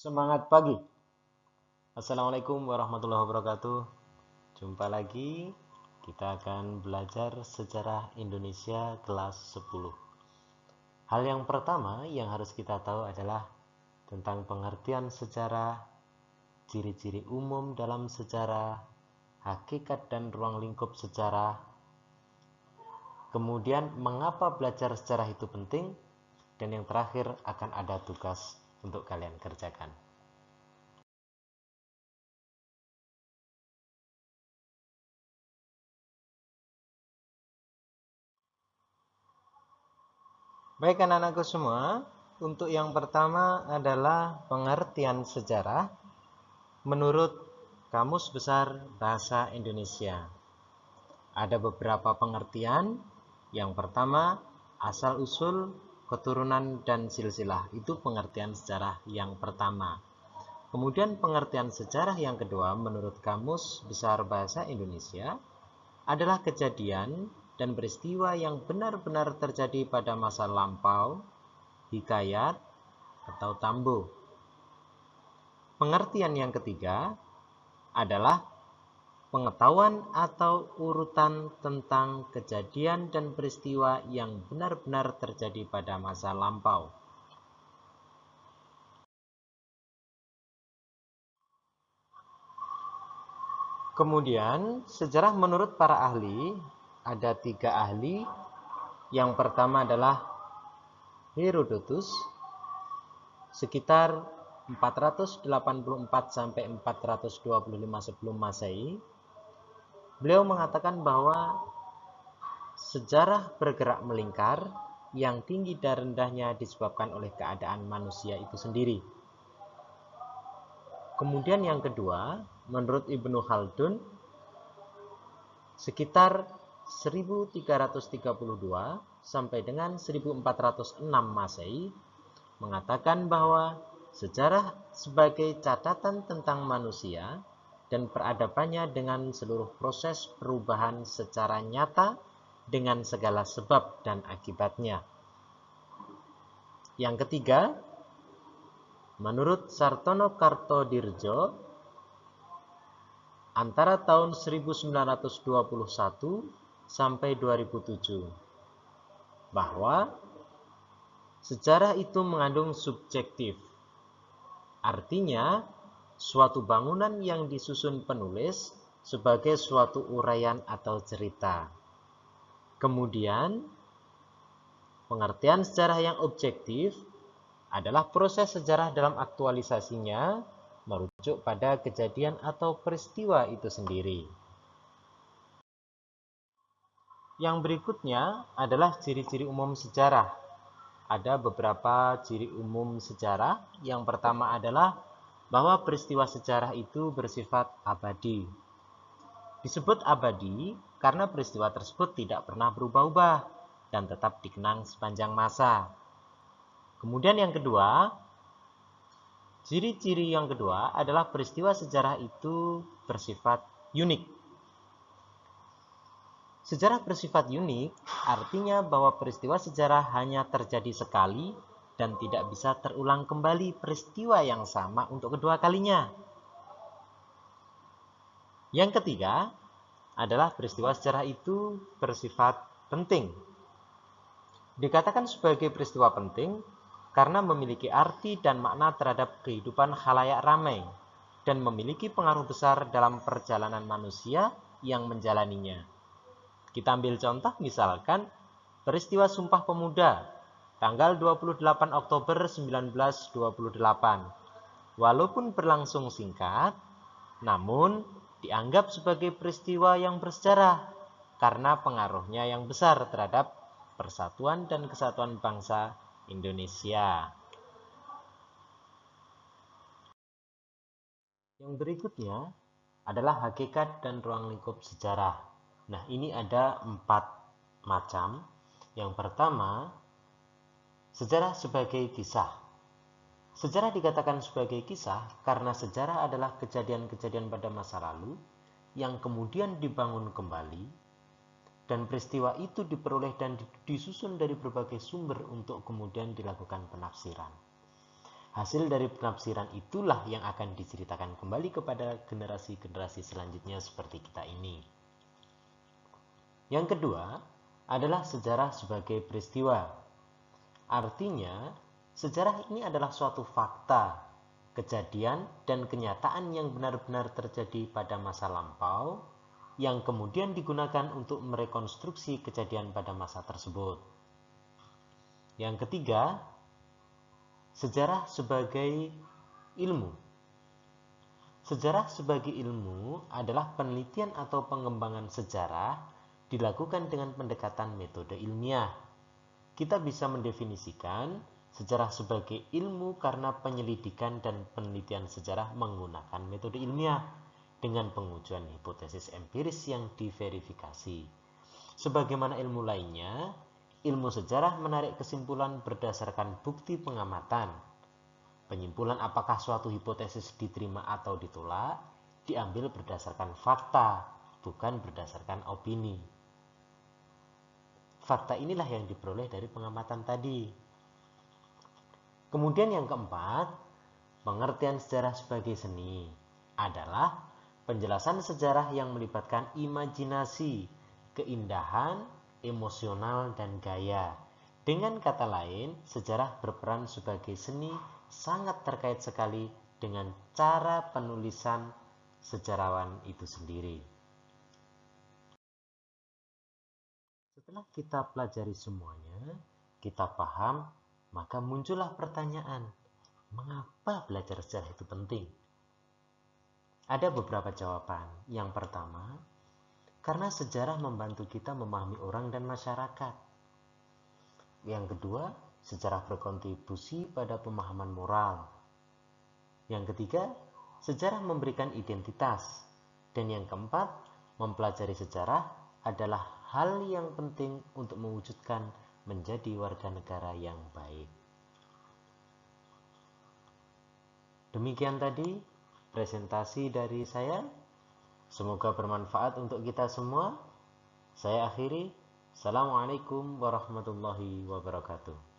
Semangat pagi. Assalamualaikum warahmatullahi wabarakatuh. Jumpa lagi. Kita akan belajar sejarah Indonesia kelas 10. Hal yang pertama yang harus kita tahu adalah tentang pengertian sejarah, ciri-ciri umum dalam sejarah, hakikat dan ruang lingkup sejarah. Kemudian mengapa belajar sejarah itu penting, dan yang terakhir akan ada tugas untuk kalian kerjakan. Baik anak-anakku semua, untuk yang pertama adalah pengertian sejarah menurut Kamus Besar Bahasa Indonesia. Ada beberapa pengertian. Yang pertama, asal-usul, keturunan, dan silsilah. Itu pengertian sejarah yang pertama. Kemudian pengertian sejarah yang kedua menurut Kamus Besar Bahasa Indonesia adalah kejadian dan peristiwa yang benar-benar terjadi pada masa lampau, hikayat, atau tambo. Pengertian yang ketiga adalah pengetahuan atau urutan tentang kejadian dan peristiwa yang benar-benar terjadi pada masa lampau. Kemudian, sejarah menurut para ahli, ada 3 ahli. Yang pertama adalah Herodotus, sekitar 484 sampai 425 sebelum Masehi. Beliau mengatakan bahwa sejarah bergerak melingkar yang tinggi dan rendahnya disebabkan oleh keadaan manusia itu sendiri. Kemudian yang kedua, menurut Ibnu Khaldun, sekitar 1332 sampai dengan 1406 Masehi, mengatakan bahwa sejarah sebagai catatan tentang manusia dan peradabannya dengan seluruh proses perubahan secara nyata dengan segala sebab dan akibatnya. Yang ketiga, menurut Sartono Kartodirjo, antara tahun 1921 sampai 2007, bahwa sejarah itu mengandung subjektif. Artinya, suatu bangunan yang disusun penulis sebagai suatu uraian atau cerita. Kemudian, pengertian sejarah yang objektif adalah proses sejarah dalam aktualisasinya merujuk pada kejadian atau peristiwa itu sendiri. Yang berikutnya adalah ciri-ciri umum sejarah. Ada beberapa ciri umum sejarah. Yang pertama adalah bahwa peristiwa sejarah itu bersifat abadi. Disebut abadi karena peristiwa tersebut tidak pernah berubah-ubah dan tetap dikenang sepanjang masa. Kemudian yang kedua, ciri-ciri yang kedua adalah peristiwa sejarah itu bersifat unik. Sejarah bersifat unik artinya bahwa peristiwa sejarah hanya terjadi sekali dan tidak bisa terulang kembali peristiwa yang sama untuk kedua kalinya. Yang ketiga adalah peristiwa sejarah itu bersifat penting. Dikatakan sebagai peristiwa penting karena memiliki arti dan makna terhadap kehidupan khalayak ramai dan memiliki pengaruh besar dalam perjalanan manusia yang menjalaninya. Kita ambil contoh misalkan peristiwa Sumpah Pemuda tanggal 28 Oktober 1928. Walaupun berlangsung singkat, namun dianggap sebagai peristiwa yang bersejarah karena pengaruhnya yang besar terhadap persatuan dan kesatuan bangsa Indonesia. Yang berikutnya adalah hakikat dan ruang lingkup sejarah. Nah, ini ada 4 macam. Yang pertama, sejarah sebagai kisah. Sejarah dikatakan sebagai kisah karena sejarah adalah kejadian-kejadian pada masa lalu yang kemudian dibangun kembali, dan peristiwa itu diperoleh dan disusun dari berbagai sumber untuk kemudian dilakukan penafsiran. Hasil dari penafsiran itulah yang akan diceritakan kembali kepada generasi-generasi selanjutnya seperti kita ini. Yang kedua adalah sejarah sebagai peristiwa. Artinya, sejarah ini adalah suatu fakta, kejadian, dan kenyataan yang benar-benar terjadi pada masa lampau yang kemudian digunakan untuk merekonstruksi kejadian pada masa tersebut. Yang ketiga, sejarah sebagai ilmu. Sejarah sebagai ilmu adalah penelitian atau pengembangan sejarah dilakukan dengan pendekatan metode ilmiah. Kita bisa mendefinisikan sejarah sebagai ilmu karena penyelidikan dan penelitian sejarah menggunakan metode ilmiah dengan pengujian hipotesis empiris yang diverifikasi. Sebagaimana ilmu lainnya, ilmu sejarah menarik kesimpulan berdasarkan bukti pengamatan. Penyimpulan apakah suatu hipotesis diterima atau ditolak diambil berdasarkan fakta, bukan berdasarkan opini. Fakta inilah yang diperoleh dari pengamatan tadi. Kemudian yang keempat, pengertian sejarah sebagai seni adalah penjelasan sejarah yang melibatkan imajinasi, keindahan, emosional, dan gaya. Dengan kata lain, sejarah berperan sebagai seni sangat terkait sekali dengan cara penulisan sejarawan itu sendiri. Setelah kita pelajari semuanya, kita paham, maka muncullah pertanyaan, mengapa belajar sejarah itu penting? Ada beberapa jawaban. Yang pertama, karena sejarah membantu kita memahami orang dan masyarakat. Yang kedua, sejarah berkontribusi pada pemahaman moral. Yang ketiga, sejarah memberikan identitas. Dan yang keempat, mempelajari sejarah adalah hal yang penting untuk mewujudkan menjadi warga negara yang baik. Demikian tadi presentasi dari saya. Semoga bermanfaat untuk kita semua. Saya akhiri. Assalamualaikum warahmatullahi wabarakatuh.